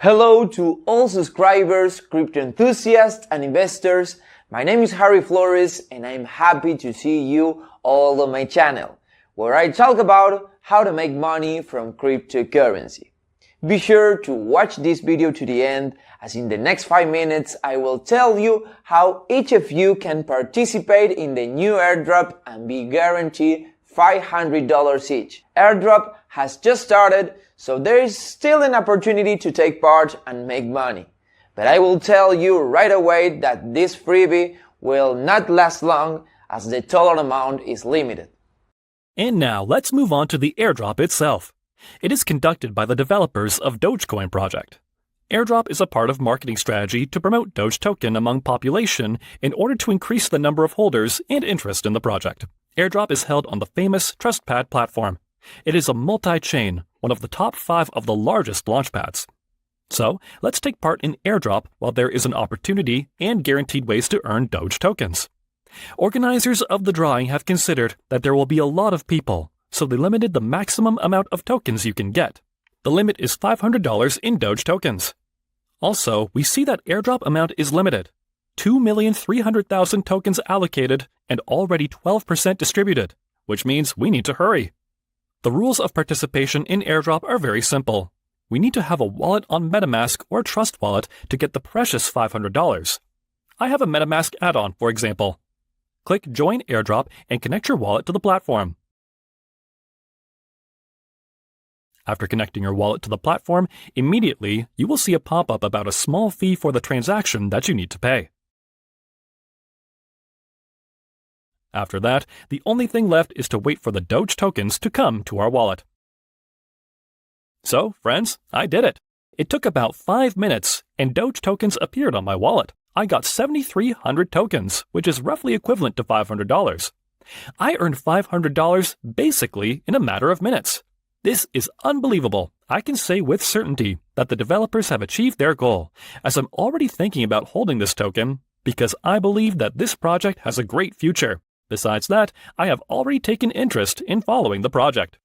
Hello to all subscribers, crypto enthusiasts and investors. My name is Harry Flores and I'm happy to see you all on my channel, where I talk about how to make money from cryptocurrency. Be sure to watch this video to the end, as in the next 5 minutes I will tell you how each of you can participate in the new airdrop and be guaranteed $500 each. Airdrop has just started, so there is still an opportunity to take part and make money. But I will tell you right away that this freebie will not last long, as the total amount is limited. And now let's move on to the airdrop itself. It is conducted by the developers of Dogecoin project. Airdrop is a part of marketing strategy to promote Doge token among population in order to increase the number of holders and interest in the project. Airdrop is held on the famous TrustPad platform. It is a multi-chain, one of the top 5 of the largest launchpads. So, let's take part in Airdrop while there is an opportunity and guaranteed ways to earn Doge tokens. Organizers of the drawing have considered that there will be a lot of people, so they limited the maximum amount of tokens you can get. The limit is $500 in Doge tokens. Also, we see that airdrop amount is limited. 2,300,000 tokens allocated and already 12% distributed, which means we need to hurry. The rules of participation in airdrop are very simple. We need to have a wallet on MetaMask or Trust Wallet to get the precious $500. I have a MetaMask add-on, for example. Click Join Airdrop and connect your wallet to the platform. After connecting your wallet to the platform, immediately you will see a pop-up about a small fee for the transaction that you need to pay. After that, the only thing left is to wait for the Doge tokens to come to our wallet. So, friends, I did it. It took about 5 minutes, and Doge tokens appeared on my wallet. I got 7,300 tokens, which is roughly equivalent to $500. I earned $500 basically in a matter of minutes. This is unbelievable. I can say with certainty that the developers have achieved their goal, as I'm already thinking about holding this token because I believe that this project has a great future. Besides that, I have already taken interest in following the project.